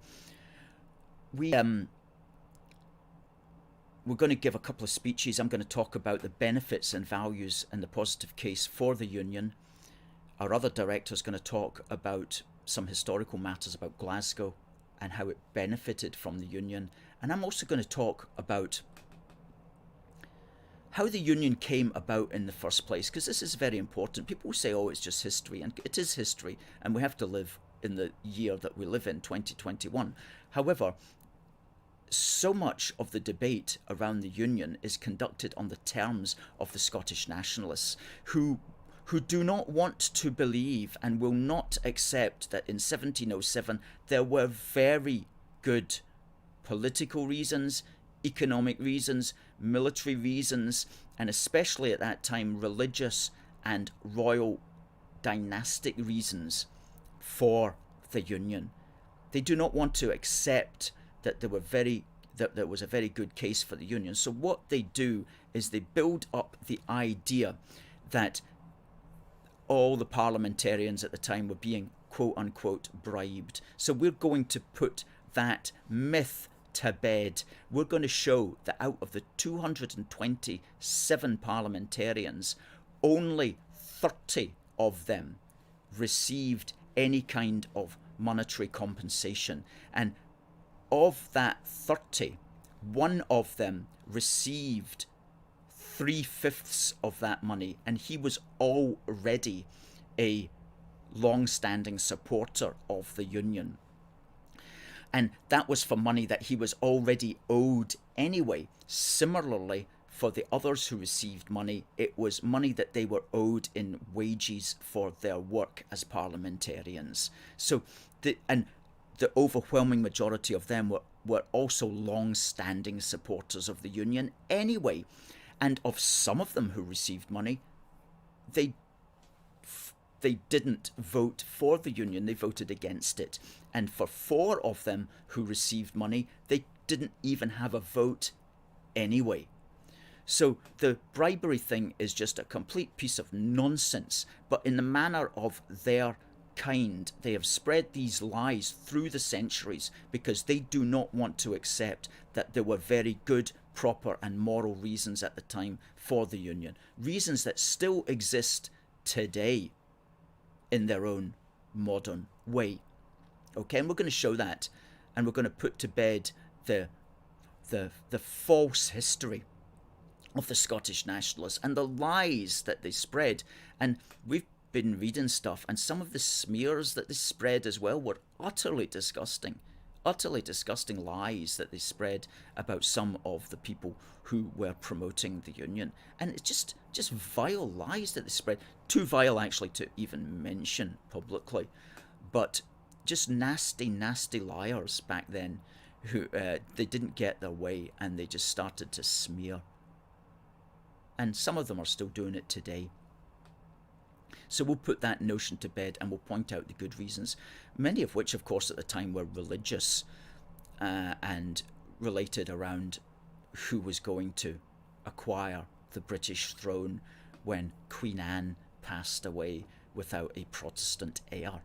We're going to give a couple of speeches. I'm going to talk about the benefits and values and the positive case for the Union. Our other director is going to talk about some historical matters about Glasgow and how it benefited from the Union. And I'm also going to talk about how the Union came about in the first place, because this is very important. People say, oh, it's just history, and it is history, and we have to live in the year that we live in, 2021. However, so much of the debate around the Union is conducted on the terms of the Scottish nationalists, who do not want to believe and will not accept that in 1707 there were very good political reasons, economic reasons, military reasons, and especially at that time religious and royal dynastic reasons for the Union. They do not want to accept that there was a very good case for the Union. So what they do is they build up the idea that all the parliamentarians at the time were being quote unquote bribed. So we're going to put that myth to bed. We're going to show that out of the 227 parliamentarians, only 30 of them received any kind of monetary compensation. And of that 30, one of them received 3/5 of that money, and he was already a long-standing supporter of the Union. And that was for money that he was already owed anyway. Similarly, for the others who received money, it was money that they were owed in wages for their work as parliamentarians. So the overwhelming majority of them were also long-standing supporters of the Union anyway. And of some of them who received money, they didn't vote for the Union, they voted against it. And for 4 of them who received money, they didn't even have a vote anyway. So the bribery thing is just a complete piece of nonsense, but in the manner of their kind, they have spread these lies through the centuries because they do not want to accept that there were very good, proper and moral reasons at the time for the Union. Reasons that still exist today in their own modern way. Okay, and we're going to show that, and we're going to put to bed the false history of the Scottish nationalists and the lies that they spread. And we've been reading stuff, and some of the smears that they spread as well were utterly disgusting lies that they spread about some of the people who were promoting the Union. And it's just vile lies that they spread, too vile actually to even mention publicly, but just nasty liars back then who they didn't get their way and they just started to smear. And some of them are still doing it today. So we'll put that notion to bed and we'll point out the good reasons, many of which, of course, at the time were religious and related around who was going to acquire the British throne when Queen Anne passed away without a Protestant heir.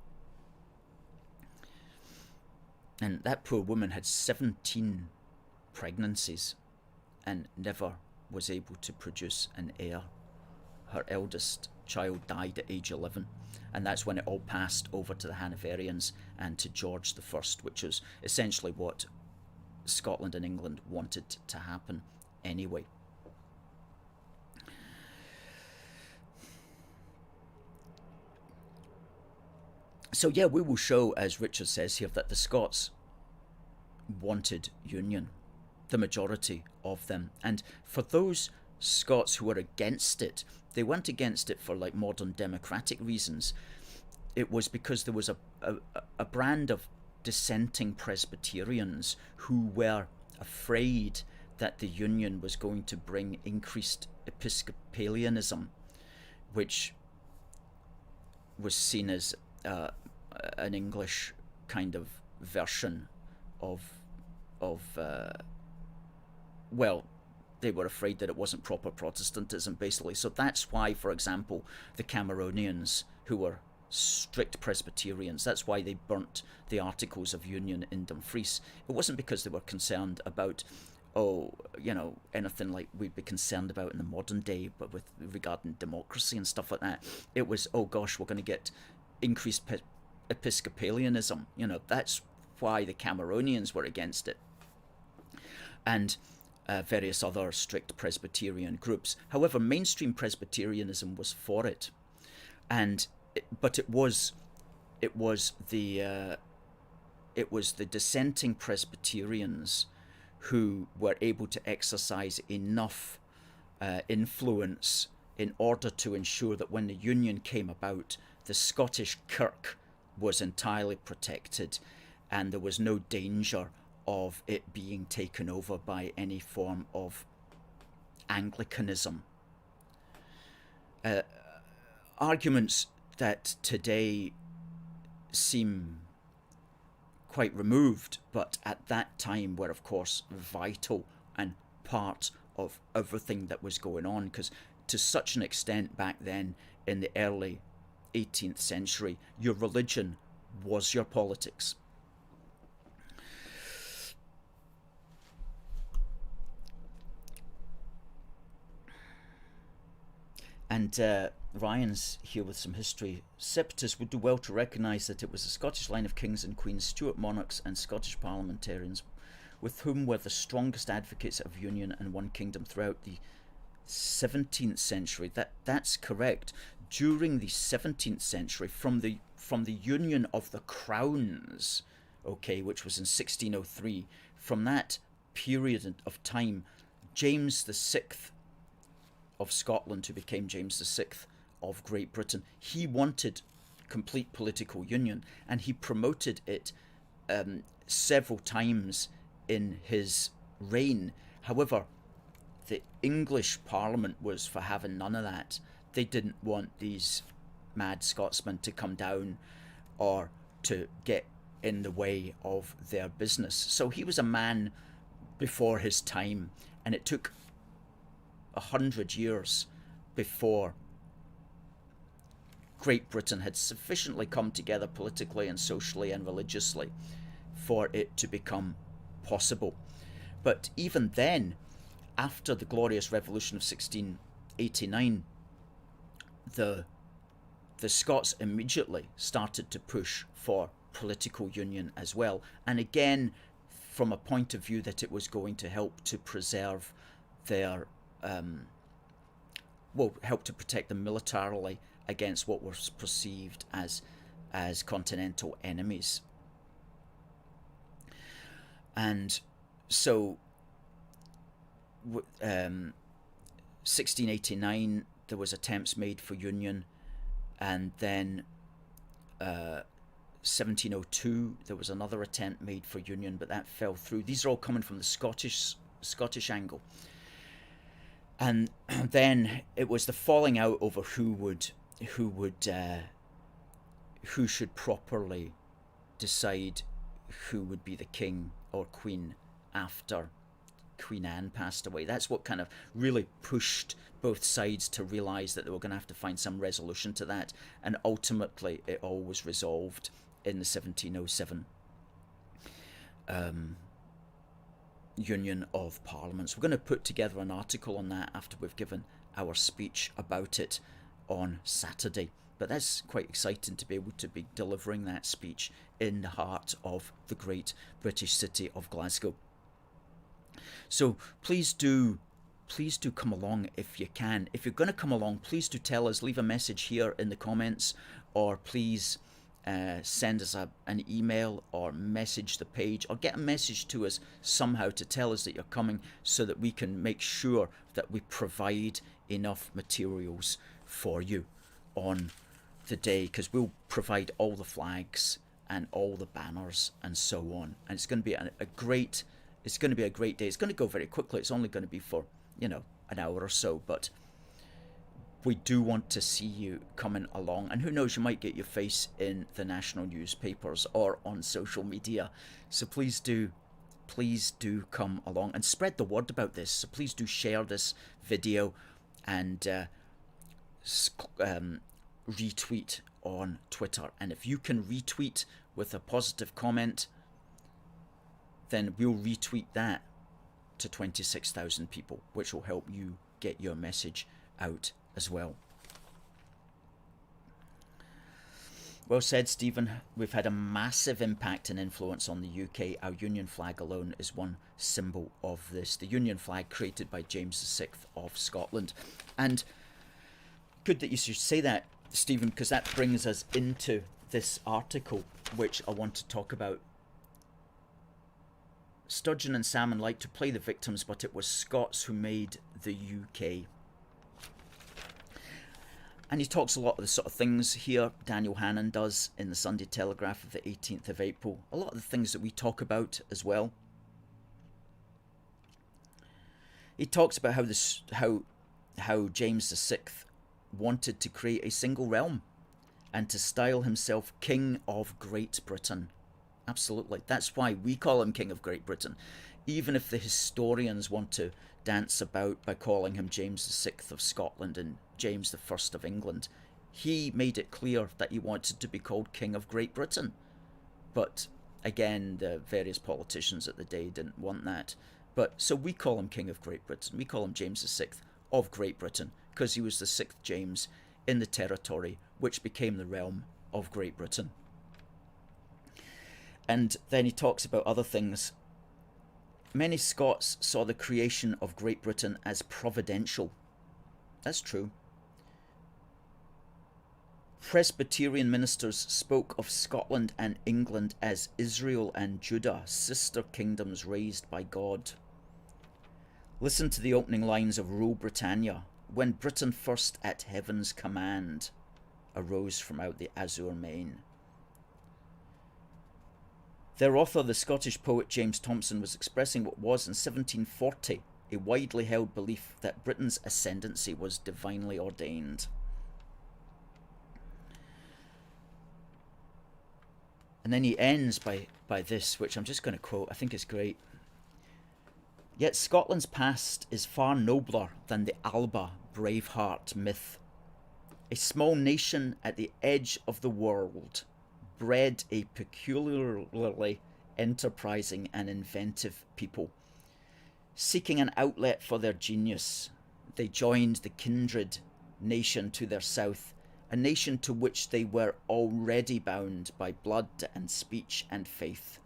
And that poor woman had 17 pregnancies and never was able to produce an heir. Her eldest child died at age 11, and that's when it all passed over to the Hanoverians and to George I, which was essentially what Scotland and England wanted to happen anyway. So yeah, we will show, as Richard says here, that the Scots wanted union, the majority of them. And for those Scots who were against it, they weren't against it for like modern democratic reasons. It was because there was a brand of dissenting Presbyterians who were afraid that the Union was going to bring increased Episcopalianism, which was seen as an English kind of version of well, they were afraid that it wasn't proper Protestantism, basically. So that's why, for example, the Cameronians, who were strict Presbyterians, that's why they burnt the Articles of Union in Dumfries. It wasn't because they were concerned about, anything like we'd be concerned about in the modern day, but with regarding democracy and stuff like that. It was, oh gosh, we're going to get increased Episcopalianism. That's why the Cameronians were against it. And various other strict Presbyterian groups. However, mainstream Presbyterianism was for it, but it was the dissenting Presbyterians who were able to exercise enough influence in order to ensure that when the Union came about, the Scottish Kirk was entirely protected, and there was no danger of it being taken over by any form of Anglicanism. Arguments that today seem quite removed, but at that time were of course vital and part of everything that was going on, because to such an extent back then in the early 18th century, your religion was your politics. And Ryan's here with some history. Separatists would do well to recognise that it was the Scottish line of kings and queens, Stuart monarchs and Scottish parliamentarians with whom were the strongest advocates of union and one kingdom throughout the 17th century. That's correct. During the 17th century, from the union of the crowns, okay, which was in 1603, from that period of time, James VI of Scotland, who became James VI of Great Britain, he wanted complete political union, and he promoted it several times in his reign. However, the English Parliament was for having none of that. They didn't want these mad Scotsmen to come down or to get in the way of their business. So he was a man before his time, and it took 100 years before Great Britain had sufficiently come together politically and socially and religiously for it to become possible. But even then, after the Glorious Revolution of 1689, the Scots immediately started to push for political union as well, and again from a point of view that it was going to help to preserve their help to protect them militarily against what was perceived as continental enemies. And so 1689 there was attempts made for union, and then 1702 there was another attempt made for union, but that fell through. These are all coming from the Scottish angle. And then it was the falling out over who should properly decide who would be the king or queen after Queen Anne passed away. That's what kind of really pushed both sides to realise that they were going to have to find some resolution to that, and ultimately it all was resolved in the 1707 Union of Parliaments. We're going to put together an article on that after we've given our speech about it on Saturday. But that's quite exciting to be able to be delivering that speech in the heart of the great British city of Glasgow. So please do come along if you can. If you're going to come along, please do tell us. Leave a message here in the comments, or please send us an email or message the page, or get a message to us somehow to tell us that you're coming, so that we can make sure that we provide enough materials for you on the day, because we'll provide all the flags and all the banners and so on, and it's going to be a great day. It's going to go very quickly. It's only going to be for an hour or so, but we do want to see you coming along, and who knows, you might get your face in the national newspapers or on social media. So please do come along and spread the word about this. So please do share this video and retweet on Twitter, and if you can retweet with a positive comment, then we'll retweet that to 26,000 people, which will help you get your message out as well. Well said, Stephen. We've had a massive impact and influence on the UK. Our Union flag alone is one symbol of this. The Union flag created by James VI of Scotland. And good that you should say that, Stephen, because that brings us into this article, which I want to talk about. Sturgeon and Salmond like to play the victims, but it was Scots who made the UK. And he talks a lot of the sort of things here Daniel Hannan does in the Sunday Telegraph of the 18th of April. A lot of the things that we talk about as well. He talks about how James VI wanted to create a single realm and to style himself King of Great Britain. Absolutely. That's why we call him King of Great Britain. Even if the historians want to dance about by calling him James VI of Scotland and James I of England, He made it clear that he wanted to be called King of Great Britain. But again, the various politicians at the day didn't want that. But so we call him King of Great Britain. We call him James VI of Great Britain because he was the 6th James in the territory which became the realm of Great Britain. And then he talks about other things. Many Scots saw the creation of Great Britain as providential. That's true. Presbyterian ministers spoke of Scotland and England as Israel and Judah, sister kingdoms raised by God. Listen to the opening lines of Rule Britannia. When Britain first at heaven's command arose from out the azure main. Their author, the Scottish poet James Thomson, was expressing what was in 1740 a widely held belief that Britain's ascendancy was divinely ordained. And then he ends by this, which I'm just going to quote. I think it's great. Yet Scotland's past is far nobler than the Alba Braveheart myth. A small nation at the edge of the world bred a peculiarly enterprising and inventive people. Seeking an outlet for their genius, they joined the kindred nation to their south, a nation to which they were already bound by blood and speech and faith.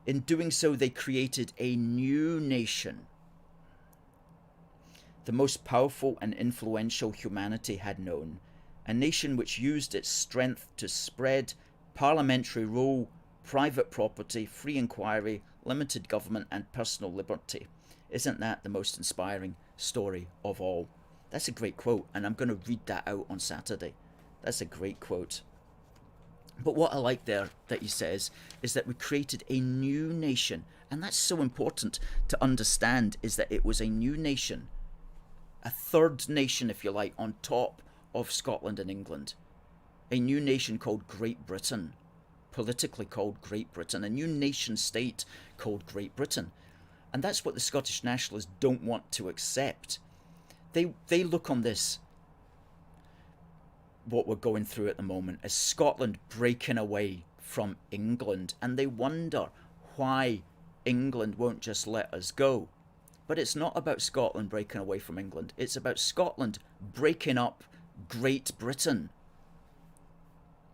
In doing so, they created a new nation, the most powerful and influential humanity had known, a nation which used its strength to spread parliamentary rule, private property, free inquiry, limited government, and personal liberty. Isn't that the most inspiring story of all? That's a great quote, and I'm going to read that out on Saturday. That's a great quote. But what I like there that he says is that we created a new nation, and that's so important to understand, is that it was a new nation, a third nation, if you like, on top of Scotland and England. A new nation called Great Britain, politically called Great Britain, a new nation state called Great Britain. And that's what the Scottish nationalists don't want to accept. They look on this, what we're going through at the moment, as Scotland breaking away from England, and they wonder why England won't just let us go. But it's not about Scotland breaking away from England. It's about Scotland breaking up Great Britain.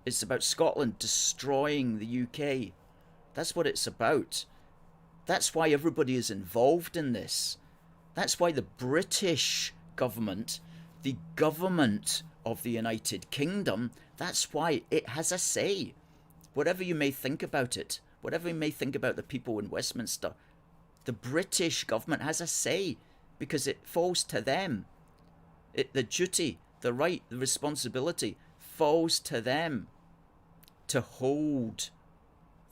It's about Scotland destroying the UK. That's what it's about. That's why everybody is involved in this. That's why the British government, the government of the United Kingdom, that's why it has a say. Whatever you may think about it, whatever you may think about the people in Westminster, the British government has a say because it falls to them. The duty, the right, the responsibility falls to them to hold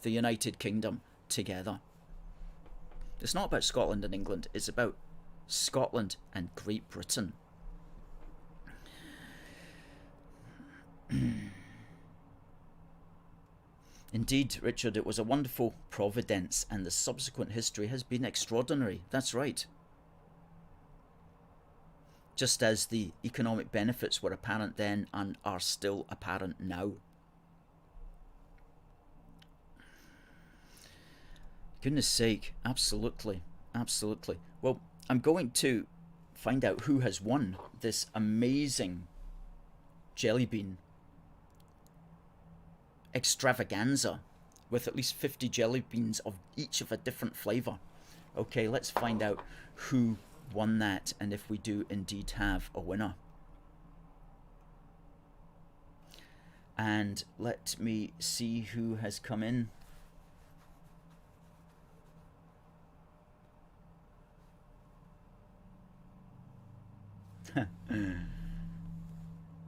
the United Kingdom together. It's not about Scotland and England, it's about Scotland and Great Britain. Indeed, Richard, it was a wonderful providence, and the subsequent history has been extraordinary. That's right. Just as the economic benefits were apparent then and are still apparent now. Goodness sake, absolutely, absolutely. Well, I'm going to find out who has won this amazing jelly bean extravaganza with at least 50 jelly beans of each of a different flavour. Okay, let's find out who won that and if we do indeed have a winner. And let me see who has come in.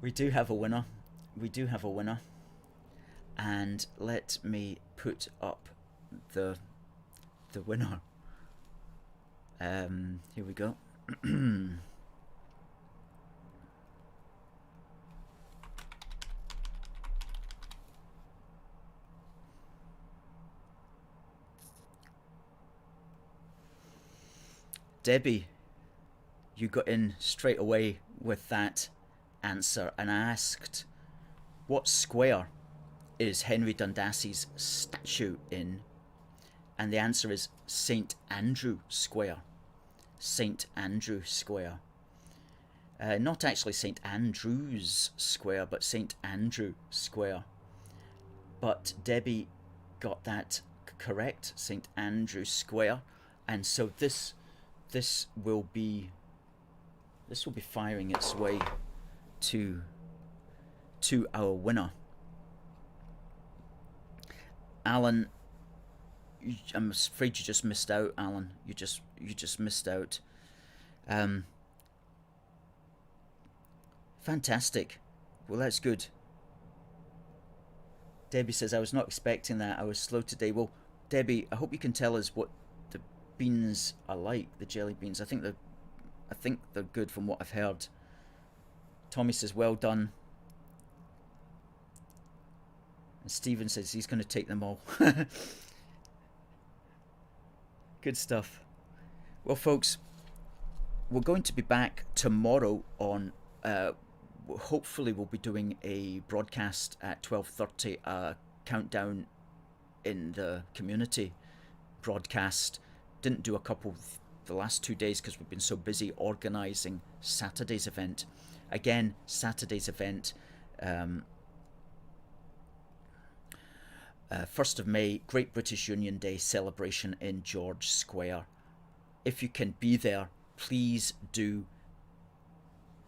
We do have a winner. We do have a winner. And let me put up the winner. Here we go. Debbie, you got in straight away with that answer and asked what square is Henry Dundas's statue in? And the answer is St Andrew Square. St Andrew Square. Not actually St Andrew's Square, but St Andrew Square. But Debbie got that correct, St Andrew Square, and so this will be firing its way to our winner. Alan, I'm afraid you just missed out, Alan. You just missed out. Fantastic. Well, that's good. Debbie says, I was not expecting that. I was slow today. Well, Debbie, I hope you can tell us what the beans are like, the jelly beans. I think they're good from what I've heard. Tommy says, well done. And Stephen says he's going to take them all. Good stuff. Well, folks, we're going to be back tomorrow on... hopefully we'll be doing a broadcast at 12:30, a countdown in the community broadcast. Didn't do a couple the last 2 days because we've been so busy organising Saturday's event. Again, Saturday's event, 1st of May, Great British Union Day celebration in George Square. If you can be there, please do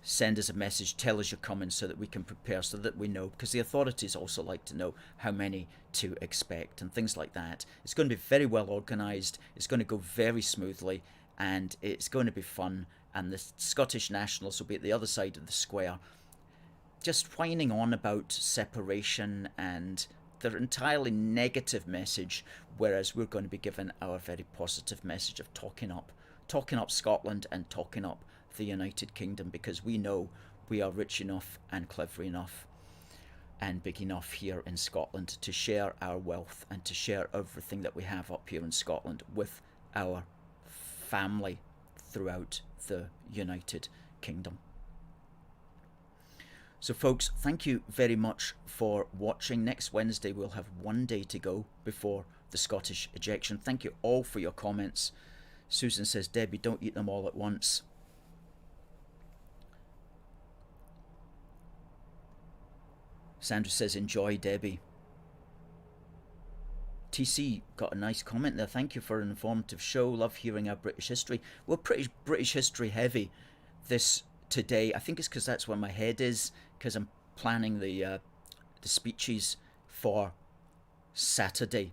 send us a message, tell us you're coming so that we can prepare, so that we know, because the authorities also like to know how many to expect and things like that. It's going to be very well organised, it's going to go very smoothly, and it's going to be fun, and the Scottish Nationals will be at the other side of the square just whining on about separation and their entirely negative message, whereas we're going to be given our very positive message of talking up Scotland and talking up the United Kingdom, because we know we are rich enough and clever enough and big enough here in Scotland to share our wealth and to share everything that we have up here in Scotland with our family throughout the United Kingdom. So folks, thank you very much for watching. Next Wednesday we'll have 1 day to go before the Scottish ejection. Thank you all for your comments. Susan says, Debbie, don't eat them all at once. Sandra says, enjoy, Debbie. TC got a nice comment there. Thank you for an informative show. Love hearing our British history. We're pretty British history heavy this today. I think it's because that's where my head is, because I'm planning the speeches for Saturday.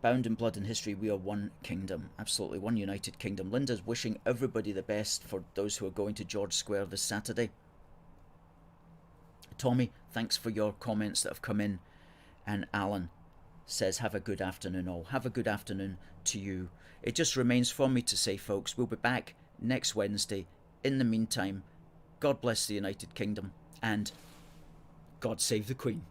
Bound in blood and history, we are one kingdom. Absolutely, one united kingdom. Linda's wishing everybody the best for those who are going to George Square this Saturday. Tommy, thanks for your comments that have come in. And Alan says, have a good afternoon all. Have a good afternoon to you. It just remains for me to say, folks, we'll be back next Wednesday. In the meantime, God bless the United Kingdom and God save the Queen.